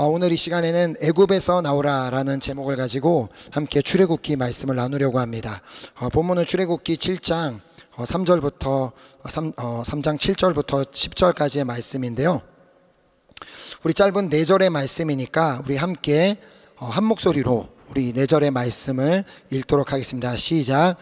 오늘 이 시간에는 애굽에서 나오라라는 제목을 가지고 함께 출애굽기 말씀을 나누려고 합니다. 본문은 출애굽기 7장 3장 7절부터 10절까지의 말씀인데요. 우리 짧은 4절의 말씀이니까 우리 함께 한 목소리로 우리 4절의 말씀을 읽도록 하겠습니다. 시작.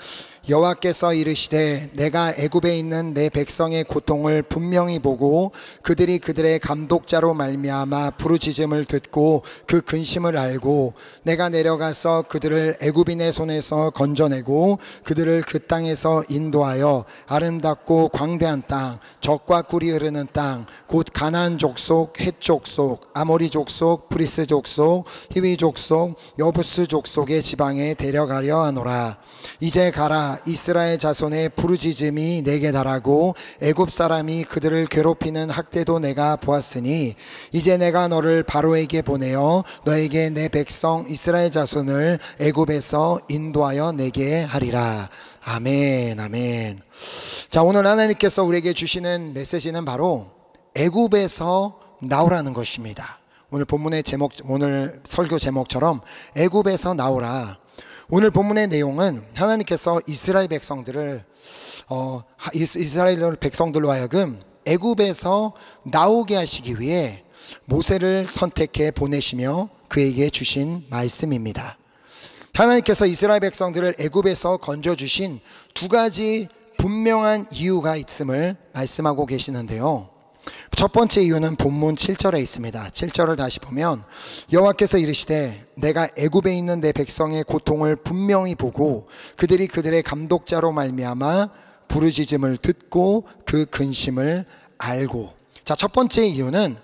여호와께서 이르시되 내가 애굽에 있는 내 백성의 고통을 분명히 보고 그들이 그들의 감독자로 말미암아 부르짖음을 듣고 그 근심을 알고 내가 내려가서 그들을 애굽인의 손에서 건져내고 그들을 그 땅에서 인도하여 아름답고 광대한 땅, 젖과 꿀이 흐르는 땅, 곧 가나안 족속, 헷 족속, 아모리 족속, 브리스 족속, 히위 족속, 여부스 족속의 지방에 데려가려 하노라. 이제 가라. 이스라엘 자손의 부르짖음이 내게 달하고 애굽 사람이 그들을 괴롭히는 학대도 내가 보았으니 이제 내가 너를 바로에게 보내어 너에게 내 백성 이스라엘 자손을 애굽에서 인도하여 내게 하리라. 아멘, 아멘. 자, 오늘 하나님께서 우리에게 주시는 메시지는 바로 애굽에서 나오라는 것입니다. 오늘 본문의 제목, 오늘 설교 제목처럼 애굽에서 나오라. 오늘 본문의 내용은 하나님께서 이스라엘 백성들로 하여금 애굽에서 나오게 하시기 위해 모세를 선택해 보내시며 그에게 주신 말씀입니다. 하나님께서 이스라엘 백성들을 애굽에서 건져주신 두 가지 분명한 이유가 있음을 말씀하고 계시는데요. 첫 번째 이유는 본문 7절에 있습니다. 7절을 다시 보면 여호와께서 이르시되 내가 애굽에 있는 내 백성의 고통을 분명히 보고 그들이 그들의 감독자로 말미암아 부르짖음을 듣고 그 근심을 알고. 자, 첫 번째 이유는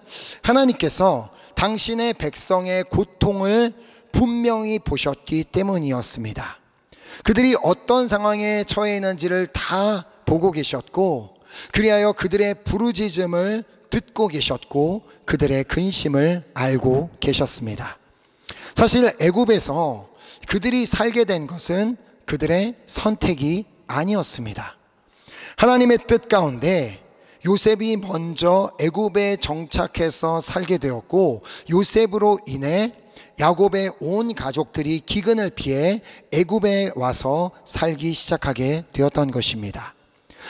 하나님께서 당신의 백성의 고통을 분명히 보셨기 때문이었습니다. 그들이 어떤 상황에 처해 있는지를 다 보고 계셨고 그리하여 그들의 부르짖음을 듣고 계셨고 그들의 근심을 알고 계셨습니다. 사실 애굽에서 그들이 살게 된 것은 그들의 선택이 아니었습니다. 하나님의 뜻 가운데 요셉이 먼저 애굽에 정착해서 살게 되었고 요셉으로 인해 야곱의 온 가족들이 기근을 피해 애굽에 와서 살기 시작하게 되었던 것입니다.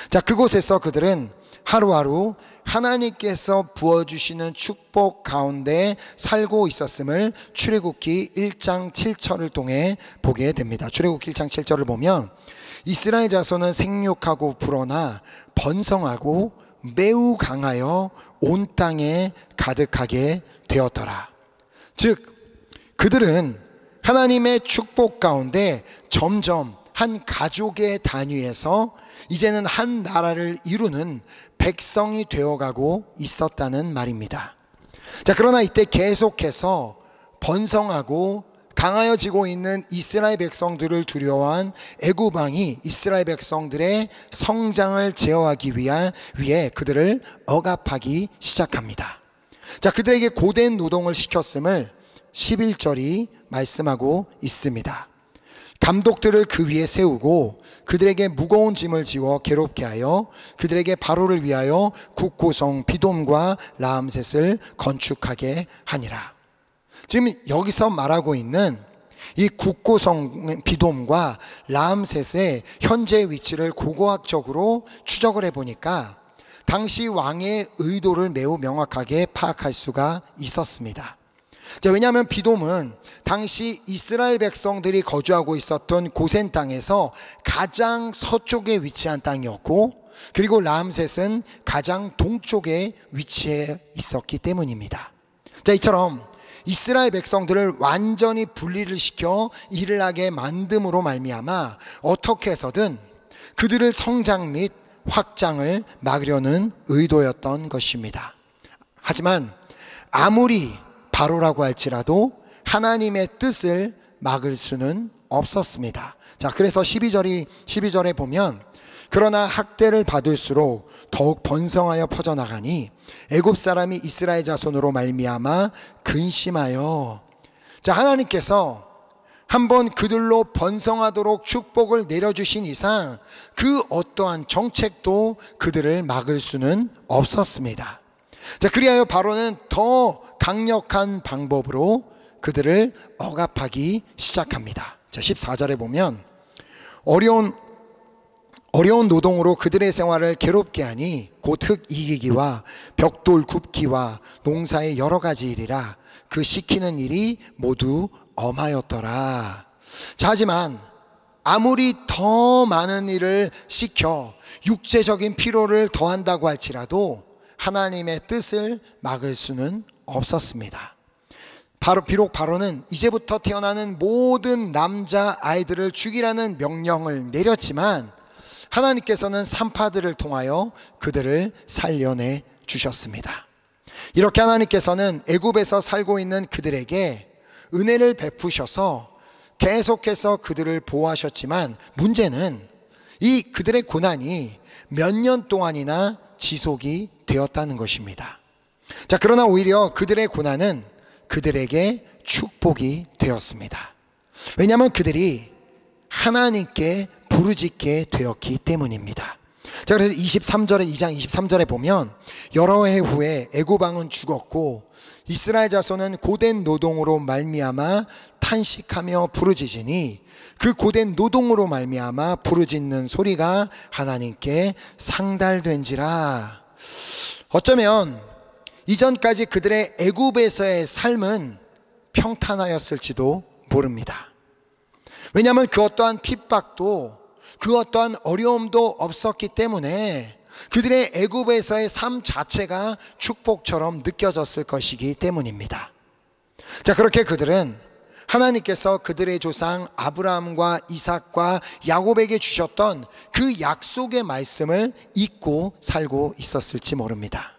자, 그곳에서 그들은 하루하루 하나님께서 부어주시는 축복 가운데 살고 있었음을 출애굽기 1장 7절을 통해 보게 됩니다. 출애굽기 1장 7절을 보면 이스라엘 자손은 생육하고 불어나 번성하고 매우 강하여 온 땅에 가득하게 되었더라. 즉 그들은 하나님의 축복 가운데 점점 한 가족의 단위에서 이제는 한 나라를 이루는 백성이 되어가고 있었다는 말입니다. 자, 그러나 이때 계속해서 번성하고 강하여지고 있는 이스라엘 백성들을 두려워한 애굽 왕이 이스라엘 백성들의 성장을 제어하기 위해 그들을 억압하기 시작합니다. 자, 그들에게 고된 노동을 시켰음을 11절이 말씀하고 있습니다. 감독들을 그 위에 세우고 그들에게 무거운 짐을 지워 괴롭게 하여 그들에게 바로를 위하여 국고성 비돔과 라암셋을 건축하게 하니라. 지금 여기서 말하고 있는 이 국고성 비돔과 라암셋의 현재 위치를 고고학적으로 추적을 해보니까 당시 왕의 의도를 매우 명확하게 파악할 수가 있었습니다. 왜냐하면 비돔은 당시 이스라엘 백성들이 거주하고 있었던 고센 땅에서 가장 서쪽에 위치한 땅이었고 그리고 라암셋은 가장 동쪽에 위치해 있었기 때문입니다. 자, 이처럼 이스라엘 백성들을 완전히 분리를 시켜 일을 하게 만듦으로 말미암아 어떻게 해서든 그들을 성장 및 확장을 막으려는 의도였던 것입니다. 하지만 아무리 바로라고 할지라도 하나님의 뜻을 막을 수는 없었습니다. 자, 그래서 12절에 보면 그러나 학대를 받을수록 더욱 번성하여 퍼져나가니 애굽 사람이 이스라엘 자손으로 말미암아 근심하여. 자, 하나님께서 한번 그들로 번성하도록 축복을 내려주신 이상 그 어떠한 정책도 그들을 막을 수는 없었습니다. 자, 그리하여 바로는 더 강력한 방법으로 그들을 억압하기 시작합니다. 자, 14절에 보면 어려운 노동으로 그들의 생활을 괴롭게 하니 곧 흙 이기기와 벽돌 굽기와 농사의 여러 가지 일이라 그 시키는 일이 모두 엄하였더라. 자, 하지만 아무리 더 많은 일을 시켜 육체적인 피로를 더한다고 할지라도 하나님의 뜻을 막을 수는 없었습니다. 비록 바로는 이제부터 태어나는 모든 남자 아이들을 죽이라는 명령을 내렸지만 하나님께서는 산파들을 통하여 그들을 살려내 주셨습니다. 이렇게 하나님께서는 애굽에서 살고 있는 그들에게 은혜를 베푸셔서 계속해서 그들을 보호하셨지만 문제는 이 그들의 고난이 몇 년 동안이나 지속이 되었다는 것입니다. 자, 그러나 오히려 그들의 고난은 그들에게 축복이 되었습니다. 왜냐하면 그들이 하나님께 부르짖게 되었기 때문입니다. 자, 그래서 2장 23절에 보면 여러 해 후에 애굽 왕은 죽었고 이스라엘 자손은 고된 노동으로 말미암아 탄식하며 부르짖으니 그 고된 노동으로 말미암아 부르짖는 소리가 하나님께 상달된지라. 어쩌면 이전까지 그들의 애굽에서의 삶은 평탄하였을지도 모릅니다. 왜냐하면 그 어떠한 핍박도 그 어떠한 어려움도 없었기 때문에 그들의 애굽에서의 삶 자체가 축복처럼 느껴졌을 것이기 때문입니다. 자, 그렇게 그들은 하나님께서 그들의 조상 아브라함과 이삭과 야곱에게 주셨던 그 약속의 말씀을 잊고 살고 있었을지 모릅니다.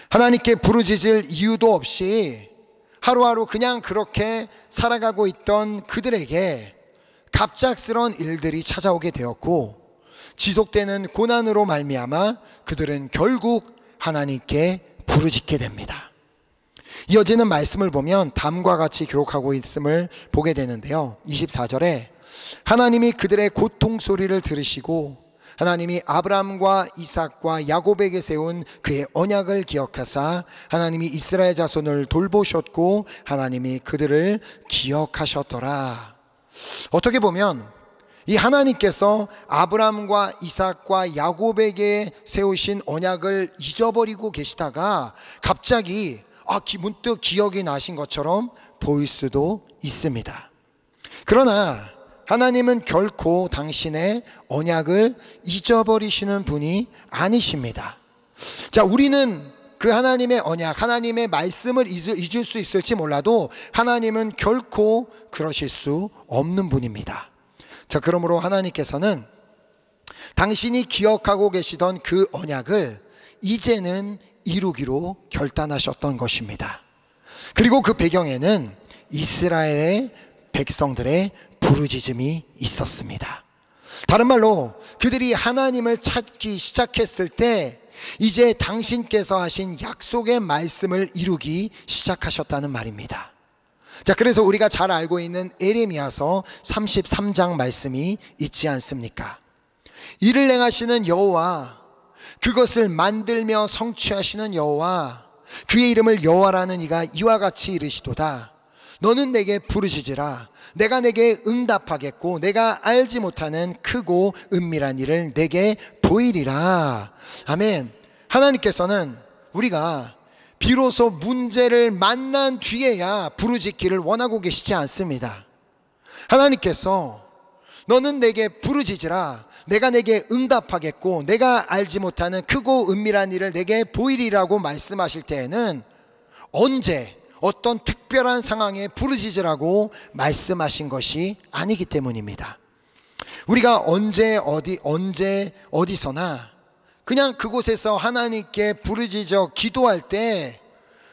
하나님께 부르짖을 이유도 없이 하루하루 그냥 그렇게 살아가고 있던 그들에게 갑작스러운 일들이 찾아오게 되었고 지속되는 고난으로 말미암아 그들은 결국 하나님께 부르짖게 됩니다. 이어지는 말씀을 보면 다음과 같이 기록하고 있음을 보게 되는데요. 24절에 하나님이 그들의 고통 소리를 들으시고 하나님이 아브라함과 이삭과 야곱에게 세운 그의 언약을 기억하사 하나님이 이스라엘 자손을 돌보셨고 하나님이 그들을 기억하셨더라. 어떻게 보면 이 하나님께서 아브라함과 이삭과 야곱에게 세우신 언약을 잊어버리고 계시다가 갑자기 문득 기억이 나신 것처럼 보일 수도 있습니다. 그러나 하나님은 결코 당신의 언약을 잊어버리시는 분이 아니십니다. 자, 우리는 그 하나님의 언약, 하나님의 말씀을 잊을 수 있을지 몰라도 하나님은 결코 그러실 수 없는 분입니다. 자, 그러므로 하나님께서는 당신이 기억하고 계시던 그 언약을 이제는 이루기로 결단하셨던 것입니다. 그리고 그 배경에는 이스라엘의 백성들의 부르짖음이 있었습니다. 다른 말로 그들이 하나님을 찾기 시작했을 때 이제 당신께서 하신 약속의 말씀을 이루기 시작하셨다는 말입니다. 자, 그래서 우리가 잘 알고 있는 에레미야서 33장 말씀이 있지 않습니까? 이를 행하시는 여호와, 그것을 만들며 성취하시는 여호와, 그의 이름을 여호와라는 이가 이와 같이 이르시도다. 너는 내게 부르짖으라. 내가 내게 응답하겠고 내가 알지 못하는 크고 은밀한 일을 내게 보이리라. 아멘. 하나님께서는 우리가 비로소 문제를 만난 뒤에야 부르짖기를 원하고 계시지 않습니다. 하나님께서 너는 내게 부르짖으라. 내가 내게 응답하겠고 내가 알지 못하는 크고 은밀한 일을 내게 보이리라고 말씀하실 때에는 언제 어떤 특별한 상황에 부르짖으라고 말씀하신 것이 아니기 때문입니다. 우리가 언제 어디서나 그냥 그곳에서 하나님께 부르짖어 기도할 때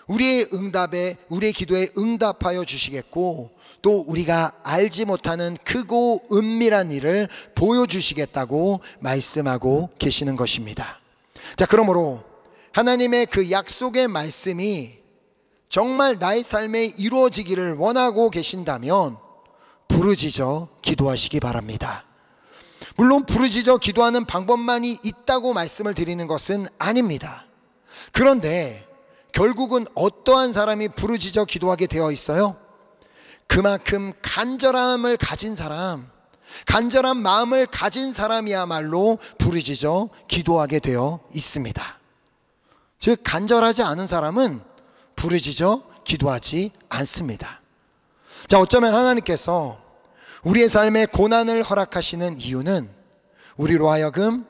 우리의 기도에 응답하여 주시겠고 또 우리가 알지 못하는 크고 은밀한 일을 보여주시겠다고 말씀하고 계시는 것입니다. 자, 그러므로 하나님의 그 약속의 말씀이 정말 나의 삶에 이루어지기를 원하고 계신다면 부르짖어 기도하시기 바랍니다. 물론 부르짖어 기도하는 방법만이 있다고 말씀을 드리는 것은 아닙니다. 그런데 결국은 어떠한 사람이 부르짖어 기도하게 되어 있어요? 그만큼 간절함을 가진 사람, 간절한 마음을 가진 사람이야말로 부르짖어 기도하게 되어 있습니다. 즉 간절하지 않은 사람은 부르짖어 기도하지 않습니다. 자, 어쩌면 하나님께서 우리의 삶에 고난을 허락하시는 이유는 우리로 하여금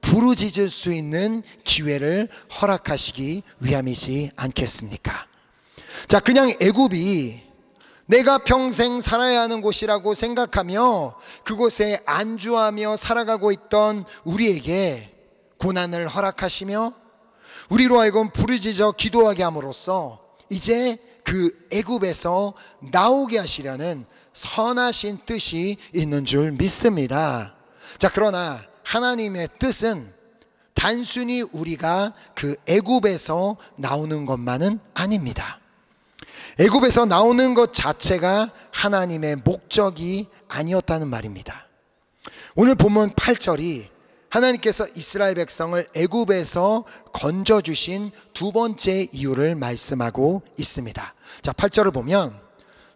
부르짖을 수 있는 기회를 허락하시기 위함이지 않겠습니까? 자, 그냥 애굽이 내가 평생 살아야 하는 곳이라고 생각하며 그곳에 안주하며 살아가고 있던 우리에게 고난을 허락하시며 우리로 하여금 부르짖어 기도하게 함으로써 이제 그 애굽에서 나오게 하시려는 선하신 뜻이 있는 줄 믿습니다. 자, 그러나 하나님의 뜻은 단순히 우리가 그 애굽에서 나오는 것만은 아닙니다. 애굽에서 나오는 것 자체가 하나님의 목적이 아니었다는 말입니다. 오늘 본문 8절이 하나님께서 이스라엘 백성을 애굽에서 건져주신 두 번째 이유를 말씀하고 있습니다. 자, 8절을 보면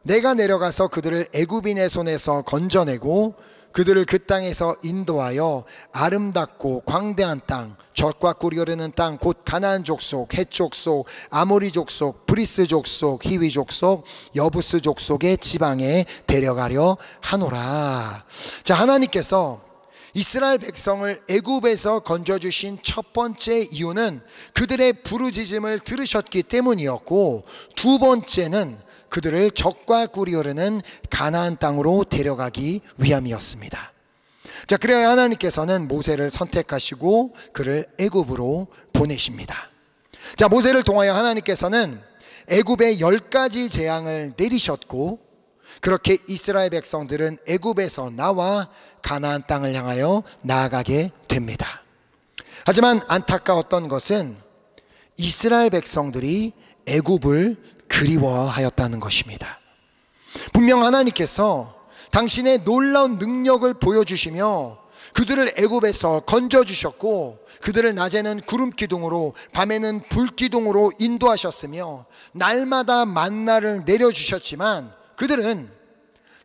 내가 내려가서 그들을 애굽인의 손에서 건져내고 그들을 그 땅에서 인도하여 아름답고 광대한 땅, 젖과 꿀이 흐르는 땅, 곧 가나안 족속, 헷 족속, 아모리 족속, 브리스 족속, 히위 족속, 여부스 족속의 지방에 데려가려 하노라. 자, 하나님께서 이스라엘 백성을 애굽에서 건져주신 첫 번째 이유는 그들의 부르짖음을 들으셨기 때문이었고, 두 번째는 그들을 젖과 꿀이 흐르는 가나안 땅으로 데려가기 위함이었습니다. 자, 그래야 하나님께서는 모세를 선택하시고 그를 애굽으로 보내십니다. 자, 모세를 통하여 하나님께서는 애굽의 10가지 재앙을 내리셨고, 그렇게 이스라엘 백성들은 애굽에서 나와 가나안 땅을 향하여 나아가게 됩니다. 하지만 안타까웠던 것은 이스라엘 백성들이 애굽을 그리워하였다는 것입니다. 분명 하나님께서 당신의 놀라운 능력을 보여주시며 그들을 애굽에서 건져주셨고, 그들을 낮에는 구름 기둥으로 밤에는 불 기둥으로 인도하셨으며 날마다 만나를 내려주셨지만 그들은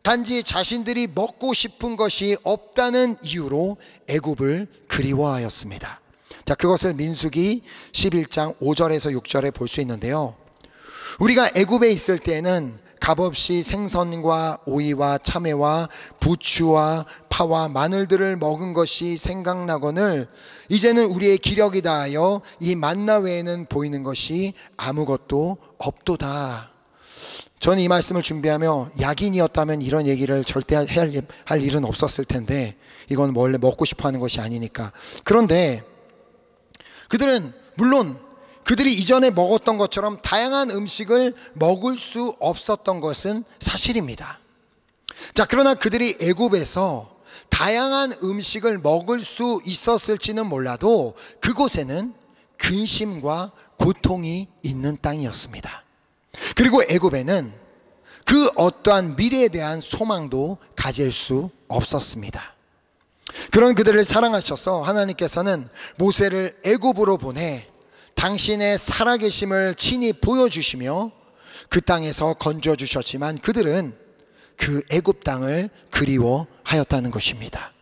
단지 자신들이 먹고 싶은 것이 없다는 이유로 애굽을 그리워하였습니다. 자, 그것을 민수기 11장 5절에서 6절에 볼 수 있는데요, 우리가 애굽에 있을 때에는 값없이 생선과 오이와 참외와 부추와 파와 마늘들을 먹은 것이 생각나거늘 이제는 우리의 기력이 다하여 이 만나 외에는 보이는 것이 아무것도 없도다. 저는 이 말씀을 준비하며 야긴이었다면 이런 얘기를 절대 할 일은 없었을 텐데, 이건 원래 먹고 싶어 하는 것이 아니니까. 그런데 그들은 물론 그들이 이전에 먹었던 것처럼 다양한 음식을 먹을 수 없었던 것은 사실입니다. 자, 그러나 그들이 애굽에서 다양한 음식을 먹을 수 있었을지는 몰라도 그곳에는 근심과 고통이 있는 땅이었습니다. 그리고 애굽에는 그 어떠한 미래에 대한 소망도 가질 수 없었습니다. 그런 그들을 사랑하셔서 하나님께서는 모세를 애굽으로 보내 당신의 살아계심을 친히 보여주시며 그 땅에서 건져주셨지만 그들은 그 애굽 땅을 그리워하였다는 것입니다.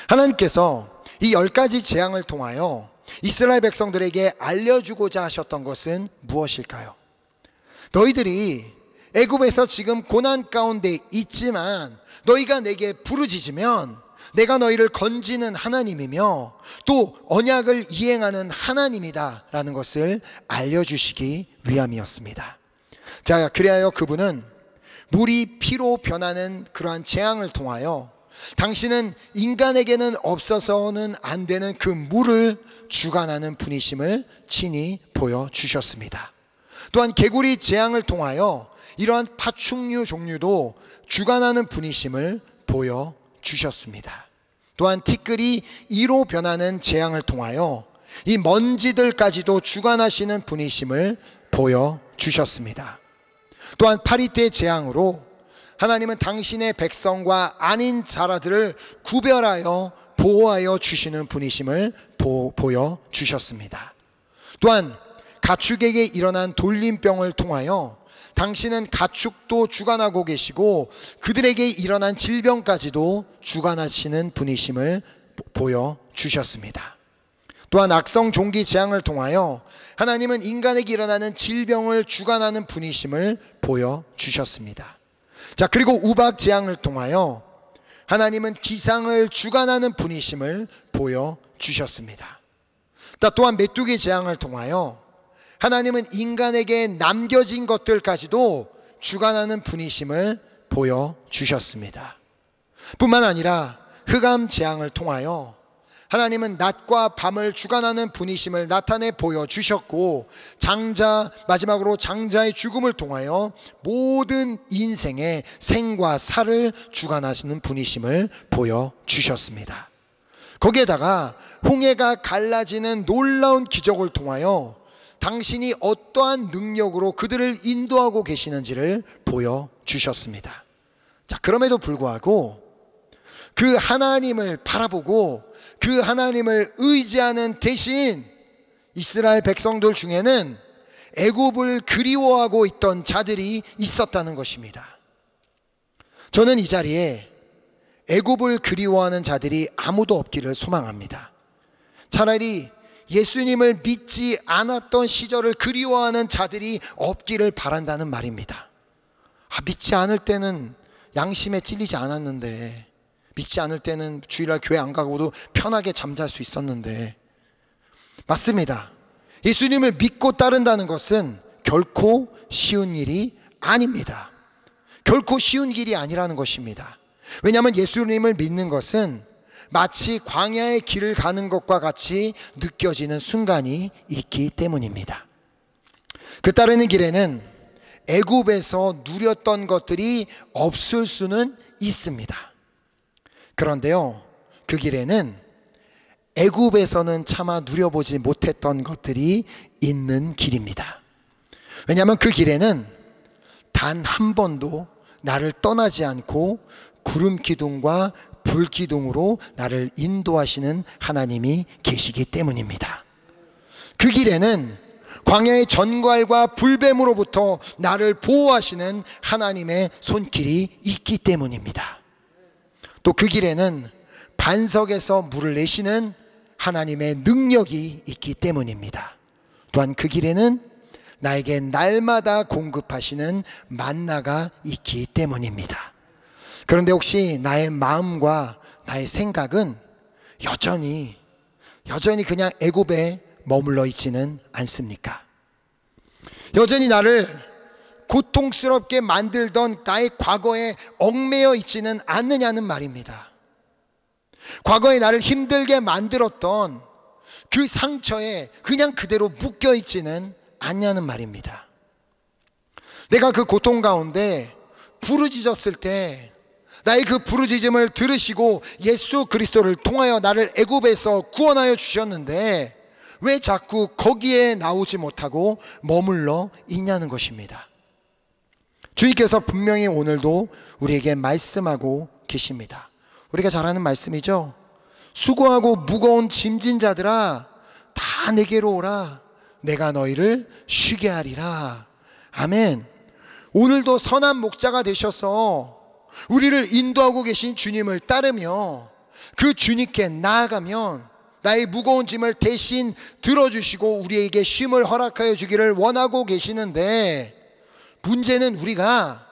하나님께서 이 10가지 재앙을 통하여 이스라엘 백성들에게 알려주고자 하셨던 것은 무엇일까요? 너희들이 애굽에서 지금 고난 가운데 있지만 너희가 내게 부르짖으면 내가 너희를 건지는 하나님이며 또 언약을 이행하는 하나님이다 라는 것을 알려주시기 위함이었습니다. 자, 그리하여 그분은 물이 피로 변하는 그러한 재앙을 통하여 당신은 인간에게는 없어서는 안 되는 그 물을 주관하는 분이심을 친히 보여주셨습니다. 또한 개구리 재앙을 통하여 이러한 파충류 종류도 주관하는 분이심을 보여주셨습니다. 또한 티끌이 이로 변하는 재앙을 통하여 이 먼지들까지도 주관하시는 분이심을 보여주셨습니다. 또한 파리떼 재앙으로 하나님은 당신의 백성과 아닌 자라들을 구별하여 보호하여 주시는 분이심을 보여주셨습니다. 또한 가축에게 일어난 돌림병을 통하여 당신은 가축도 주관하고 계시고 그들에게 일어난 질병까지도 주관하시는 분이심을 보여주셨습니다. 또한 악성 종기 재앙을 통하여 하나님은 인간에게 일어나는 질병을 주관하는 분이심을 보여주셨습니다. 자, 그리고 우박 재앙을 통하여 하나님은 기상을 주관하는 분이심을 보여주셨습니다. 또한 메뚜기 재앙을 통하여 하나님은 인간에게 남겨진 것들까지도 주관하는 분이심을 보여주셨습니다. 뿐만 아니라 흑암 재앙을 통하여 하나님은 낮과 밤을 주관하는 분이심을 나타내 보여주셨고, 마지막으로 장자의 죽음을 통하여 모든 인생의 생과 사를 주관하시는 분이심을 보여주셨습니다. 거기에다가 홍해가 갈라지는 놀라운 기적을 통하여 당신이 어떠한 능력으로 그들을 인도하고 계시는지를 보여주셨습니다. 자, 그럼에도 불구하고 그 하나님을 바라보고 그 하나님을 의지하는 대신 이스라엘 백성들 중에는 애굽을 그리워하고 있던 자들이 있었다는 것입니다. 저는 이 자리에 애굽을 그리워하는 자들이 아무도 없기를 소망합니다. 차라리 예수님을 믿지 않았던 시절을 그리워하는 자들이 없기를 바란다는 말입니다. 믿지 않을 때는 양심에 찔리지 않았는데, 믿지 않을 때는 주일날 교회 안 가고도 편하게 잠잘 수 있었는데. 맞습니다. 예수님을 믿고 따른다는 것은 결코 쉬운 일이 아닙니다. 결코 쉬운 길이 아니라는 것입니다. 왜냐하면 예수님을 믿는 것은 마치 광야의 길을 가는 것과 같이 느껴지는 순간이 있기 때문입니다. 그 따르는 길에는 애굽에서 누렸던 것들이 없을 수는 있습니다. 그런데요, 그 길에는 애굽에서는 차마 누려보지 못했던 것들이 있는 길입니다. 왜냐하면 그 길에는 단 한 번도 나를 떠나지 않고 구름 기둥과 불 기둥으로 나를 인도하시는 하나님이 계시기 때문입니다. 그 길에는 광야의 전갈과 불뱀으로부터 나를 보호하시는 하나님의 손길이 있기 때문입니다. 또 그 길에는 반석에서 물을 내시는 하나님의 능력이 있기 때문입니다. 또한 그 길에는 나에게 날마다 공급하시는 만나가 있기 때문입니다. 그런데 혹시 나의 마음과 나의 생각은 여전히 그냥 애굽에 머물러 있지는 않습니까? 여전히 나를 고통스럽게 만들던 나의 과거에 얽매여 있지는 않느냐는 말입니다. 과거에 나를 힘들게 만들었던 그 상처에 그냥 그대로 묶여 있지는 않냐는 말입니다. 내가 그 고통 가운데 부르짖었을 때 나의 그 부르짖음을 들으시고 예수 그리스도를 통하여 나를 애굽에서 구원하여 주셨는데 왜 자꾸 거기에 나오지 못하고 머물러 있냐는 것입니다. 주님께서 분명히 오늘도 우리에게 말씀하고 계십니다. 우리가 잘 아는 말씀이죠. 수고하고 무거운 짐진 자들아 다 내게로 오라. 내가 너희를 쉬게 하리라. 아멘. 오늘도 선한 목자가 되셔서 우리를 인도하고 계신 주님을 따르며 그 주님께 나아가면 나의 무거운 짐을 대신 들어주시고 우리에게 쉼을 허락하여 주기를 원하고 계시는데, 문제는 우리가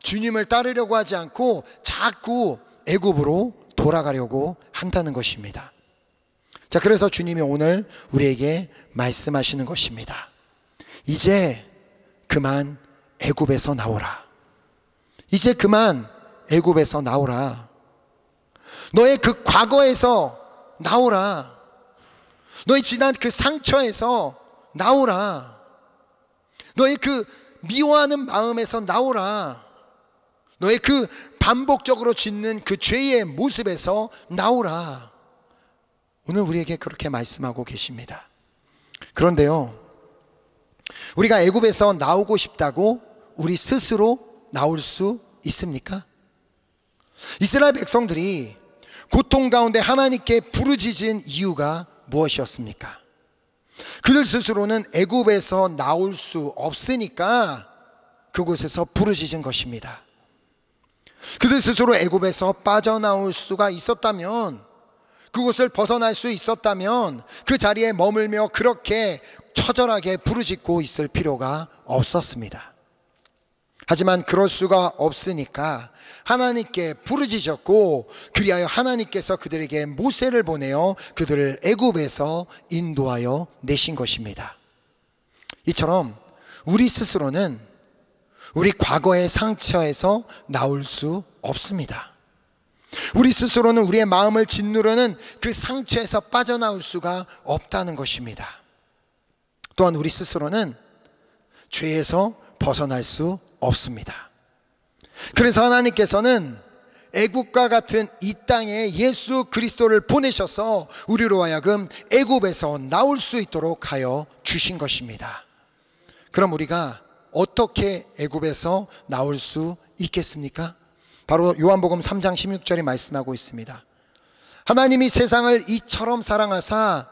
주님을 따르려고 하지 않고 자꾸 애굽으로 돌아가려고 한다는 것입니다. 자, 그래서 주님이 오늘 우리에게 말씀하시는 것입니다. 이제 그만 애굽에서 나오라. 이제 그만 애굽에서 나오라. 너의 그 과거에서 나오라. 너의 지난 그 상처에서 나오라. 너의 그 미워하는 마음에서 나오라. 너의 그 반복적으로 짓는 그 죄의 모습에서 나오라. 오늘 우리에게 그렇게 말씀하고 계십니다. 그런데요, 우리가 애굽에서 나오고 싶다고 우리 스스로 나올 수 있습니까? 이스라엘 백성들이 고통 가운데 하나님께 부르짖은 이유가 무엇이었습니까? 그들 스스로는 애굽에서 나올 수 없으니까 그곳에서 부르짖은 것입니다. 그들 스스로 애굽에서 빠져나올 수가 있었다면, 그곳을 벗어날 수 있었다면 그 자리에 머물며 그렇게 처절하게 부르짖고 있을 필요가 없었습니다. 하지만 그럴 수가 없으니까 하나님께 부르짖었고, 그리하여 하나님께서 그들에게 모세를 보내어 그들을 애굽에서 인도하여 내신 것입니다. 이처럼 우리 스스로는 우리 과거의 상처에서 나올 수 없습니다. 우리 스스로는 우리의 마음을 짓누르는 그 상처에서 빠져나올 수가 없다는 것입니다. 또한 우리 스스로는 죄에서 벗어날 수 없습니다. 그래서 하나님께서는 애굽과 같은 이 땅에 예수 그리스도를 보내셔서 우리로 하여금 애굽에서 나올 수 있도록 하여 주신 것입니다. 그럼 우리가 어떻게 애굽에서 나올 수 있겠습니까? 바로 요한복음 3장 16절에 말씀하고 있습니다. 하나님이 세상을 이처럼 사랑하사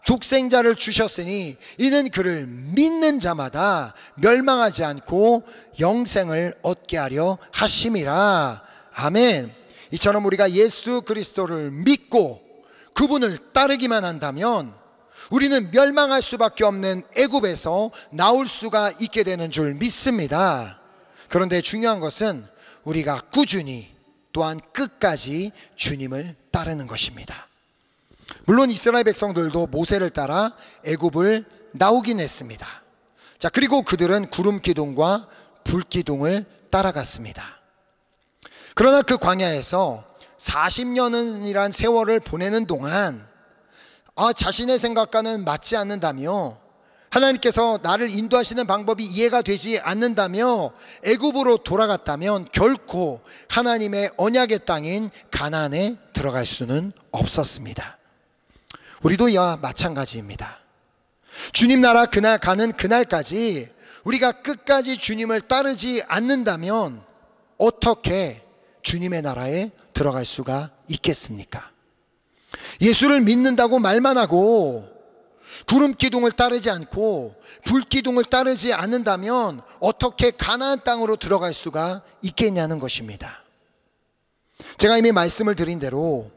독생자를 주셨으니 이는 그를 믿는 자마다 멸망하지 않고 영생을 얻게 하려 하심이라. 아멘. 이처럼 우리가 예수 그리스도를 믿고 그분을 따르기만 한다면 우리는 멸망할 수밖에 없는 애굽에서 나올 수가 있게 되는 줄 믿습니다. 그런데 중요한 것은 우리가 꾸준히 또한 끝까지 주님을 따르는 것입니다. 물론 이스라엘 백성들도 모세를 따라 애굽을 나오긴 했습니다. 자, 그리고 그들은 구름 기둥과 불 기둥을 따라갔습니다. 그러나 그 광야에서 40년이란 세월을 보내는 동안 자신의 생각과는 맞지 않는다며, 하나님께서 나를 인도하시는 방법이 이해가 되지 않는다며 애굽으로 돌아갔다면 결코 하나님의 언약의 땅인 가나안에 들어갈 수는 없었습니다. 우리도 이와 마찬가지입니다. 주님 나라 그날 가는 그날까지 우리가 끝까지 주님을 따르지 않는다면 어떻게 주님의 나라에 들어갈 수가 있겠습니까? 예수를 믿는다고 말만 하고 구름 기둥을 따르지 않고 불 기둥을 따르지 않는다면 어떻게 가나안 땅으로 들어갈 수가 있겠냐는 것입니다. 제가 이미 말씀을 드린 대로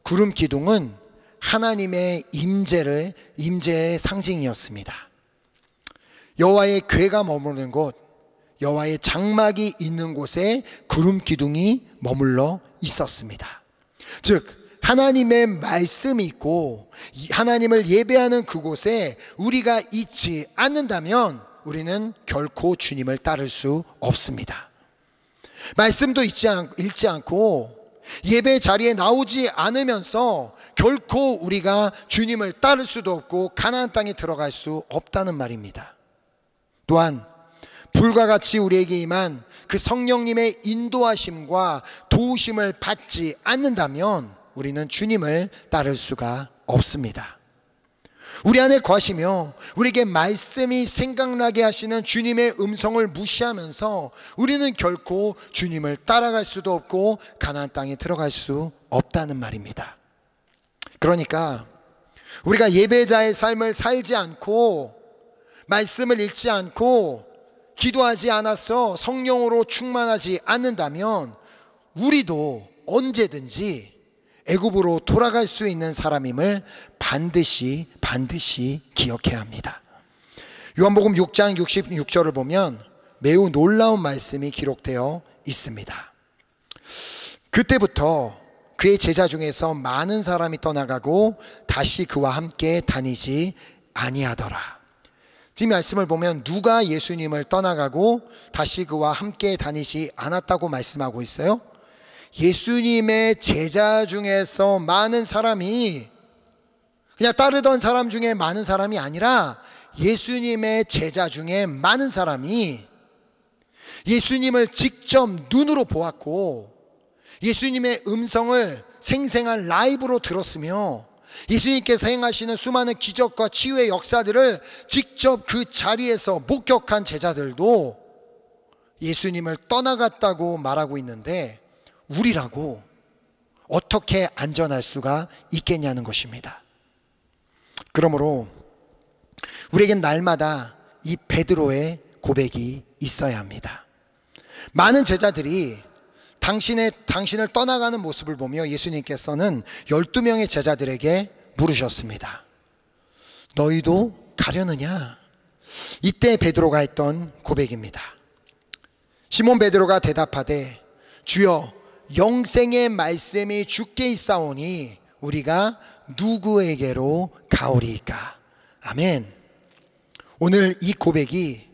구름 기둥은 하나님의 임재의 상징이었습니다. 여호와의 궤가 머무는 곳, 여호와의 장막이 있는 곳에 구름 기둥이 머물러 있었습니다. 즉 하나님의 말씀이 있고 하나님을 예배하는 그곳에 우리가 있지 않는다면 우리는 결코 주님을 따를 수 없습니다. 말씀도 읽지 않고 예배 자리에 나오지 않으면서 결코 우리가 주님을 따를 수도 없고 가나안 땅에 들어갈 수 없다는 말입니다. 또한 불과 같이 우리에게 임한 그 성령님의 인도하심과 도우심을 받지 않는다면 우리는 주님을 따를 수가 없습니다. 우리 안에 거하시며 우리에게 말씀이 생각나게 하시는 주님의 음성을 무시하면서 우리는 결코 주님을 따라갈 수도 없고 가나안 땅에 들어갈 수 없다는 말입니다. 그러니까 우리가 예배자의 삶을 살지 않고 말씀을 읽지 않고 기도하지 않아서 성령으로 충만하지 않는다면 우리도 언제든지 애굽으로 돌아갈 수 있는 사람임을 반드시 기억해야 합니다. 요한복음 6장 66절을 보면 매우 놀라운 말씀이 기록되어 있습니다. 그때부터 그의 제자 중에서 많은 사람이 떠나가고 다시 그와 함께 다니지 아니하더라. 이 말씀을 보면 누가 예수님을 떠나가고 다시 그와 함께 다니지 않았다고 말씀하고 있어요? 예수님의 제자 중에서 많은 사람이 그냥 따르던 사람 중에 많은 사람이 아니라 예수님의 제자 중에 많은 사람이 예수님을 직접 눈으로 보았고 예수님의 음성을 생생한 라이브로 들었으며 예수님께서 행하시는 수많은 기적과 치유의 역사들을 직접 그 자리에서 목격한 제자들도 예수님을 떠나갔다고 말하고 있는데 우리라고 어떻게 안전할 수가 있겠냐는 것입니다. 그러므로 우리에겐 날마다 이 베드로의 고백이 있어야 합니다. 많은 제자들이 당신을 떠나가는 모습을 보며 예수님께서는 12명의 제자들에게 물으셨습니다. 너희도 가려느냐? 이때 베드로가 했던 고백입니다. 시몬 베드로가 대답하되 주여 영생의 말씀이 주께 있사오니 우리가 누구에게로 가오리이까? 아멘. 오늘 이 고백이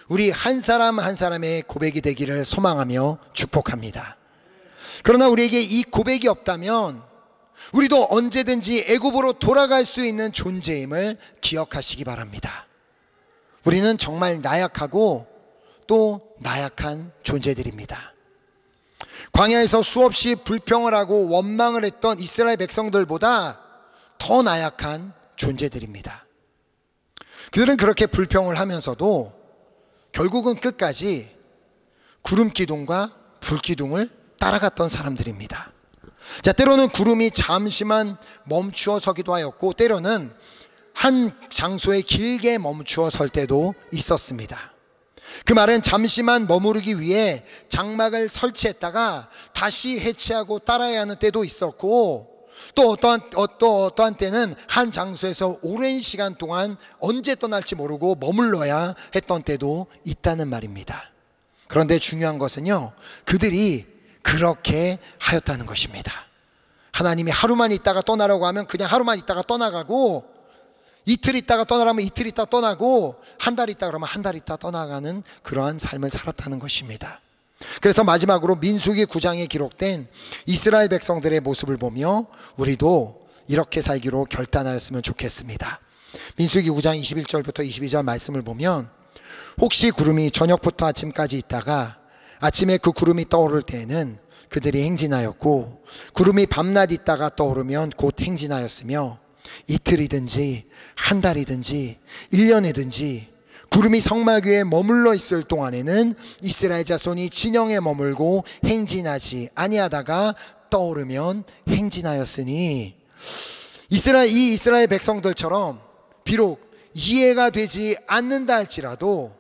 우리 한 사람 한 사람의 고백이 되기를 소망하며 축복합니다. 그러나 우리에게 이 고백이 없다면 우리도 언제든지 애굽으로 돌아갈 수 있는 존재임을 기억하시기 바랍니다. 우리는 정말 나약하고 또 나약한 존재들입니다. 광야에서 수없이 불평을 하고 원망을 했던 이스라엘 백성들보다 더 나약한 존재들입니다. 그들은 그렇게 불평을 하면서도 결국은 끝까지 구름 기둥과 불 기둥을 따라갔던 사람들입니다. 자, 때로는 구름이 잠시만 멈추어 서기도 하였고 때로는 한 장소에 길게 멈추어 설 때도 있었습니다. 그 말은 잠시만 머무르기 위해 장막을 설치했다가 다시 해체하고 따라야 하는 때도 있었고 또 어떠한 때는 한 장소에서 오랜 시간 동안 언제 떠날지 모르고 머물러야 했던 때도 있다는 말입니다. 그런데 중요한 것은요, 그들이 그렇게 하였다는 것입니다. 하나님이 하루만 있다가 떠나라고 하면 그냥 하루만 있다가 떠나가고, 이틀 있다가 떠나라면 이틀 있다가 떠나고, 한 달 있다가 그러면 한 달 있다가 떠나가는 그러한 삶을 살았다는 것입니다. 그래서 마지막으로 민수기 9장에 기록된 이스라엘 백성들의 모습을 보며 우리도 이렇게 살기로 결단하였으면 좋겠습니다. 민수기 9장 21절부터 22절 말씀을 보면, 혹시 구름이 저녁부터 아침까지 있다가 아침에 그 구름이 떠오를 때에는 그들이 행진하였고, 구름이 밤낮 있다가 떠오르면 곧 행진하였으며, 이틀이든지 한 달이든지 1년이든지 구름이 성막 위에 머물러 있을 동안에는 이스라엘 자손이 진영에 머물고 행진하지 아니하다가 떠오르면 행진하였으니, 이 이스라엘 백성들처럼 비록 이해가 되지 않는다 할지라도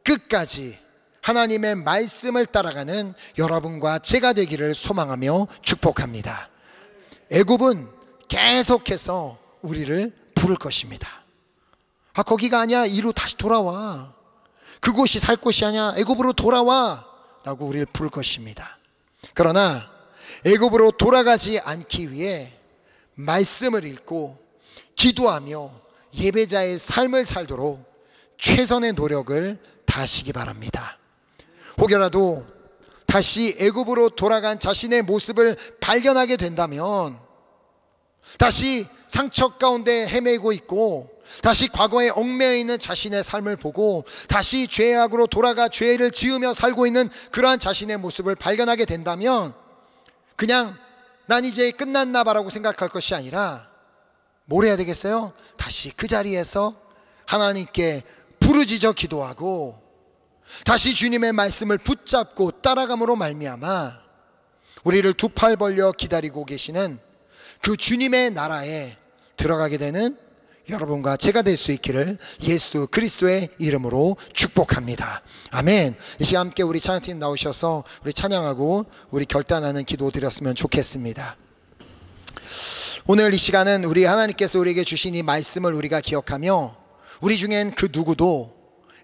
끝까지 하나님의 말씀을 따라가는 여러분과 제가 되기를 소망하며 축복합니다. 애굽은 계속해서 우리를 부를 것입니다. 거기가 아니야, 이리로 다시 돌아와, 그곳이 살 곳이 아니야, 애굽으로 돌아와 라고 우리를 부를 것입니다. 그러나 애굽으로 돌아가지 않기 위해 말씀을 읽고 기도하며 예배자의 삶을 살도록 최선의 노력을 다하시기 바랍니다. 혹여라도 다시 애굽으로 돌아간 자신의 모습을 발견하게 된다면, 다시 상처 가운데 헤매고 있고 다시 과거에 얽매여 있는 자신의 삶을 보고 다시 죄악으로 돌아가 죄를 지으며 살고 있는 그러한 자신의 모습을 발견하게 된다면, 그냥 난 이제 끝났나 봐라고 생각할 것이 아니라 뭘 해야 되겠어요? 다시 그 자리에서 하나님께 부르짖어 기도하고 다시 주님의 말씀을 붙잡고 따라감으로 말미암아 우리를 두 팔 벌려 기다리고 계시는 그 주님의 나라에 들어가게 되는 여러분과 제가 될 수 있기를 예수 그리스도의 이름으로 축복합니다. 아멘. 이 시간 함께 우리 찬양팀 나오셔서 우리 찬양하고 우리 결단하는 기도 드렸으면 좋겠습니다. 오늘 이 시간은 우리 하나님께서 우리에게 주신 이 말씀을 우리가 기억하며 우리 중엔 그 누구도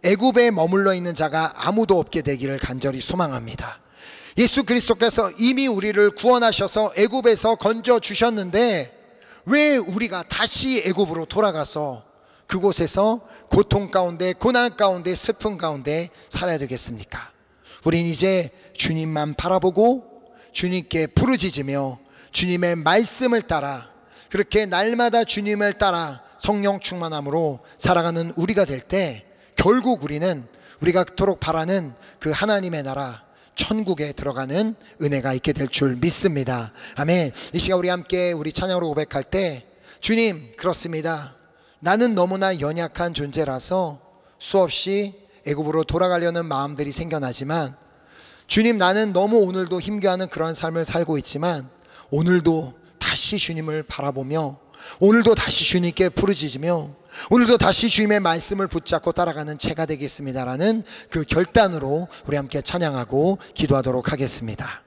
애굽에 머물러 있는 자가 아무도 없게 되기를 간절히 소망합니다. 예수 그리스도께서 이미 우리를 구원하셔서 애굽에서 건져 주셨는데 왜 우리가 다시 애굽으로 돌아가서 그곳에서 고통 가운데, 고난 가운데, 슬픔 가운데 살아야 되겠습니까? 우린 이제 주님만 바라보고 주님께 부르짖으며 주님의 말씀을 따라, 그렇게 날마다 주님을 따라 성령 충만함으로 살아가는 우리가 될 때 결국 우리는 우리가 그토록 바라는 그 하나님의 나라 천국에 들어가는 은혜가 있게 될 줄 믿습니다. 아멘. 이 시간 우리 함께 우리 찬양으로 고백할 때, 주님, 그렇습니다. 나는 너무나 연약한 존재라서 수없이 애굽으로 돌아가려는 마음들이 생겨나지만, 주님, 나는 너무 오늘도 힘겨워하는 그런 삶을 살고 있지만 오늘도 다시 주님을 바라보며 오늘도 다시 주님께 부르짖으며 오늘도 다시 주님의 말씀을 붙잡고 따라가는 제가 되겠습니다라는 그 결단으로 우리 함께 찬양하고 기도하도록 하겠습니다.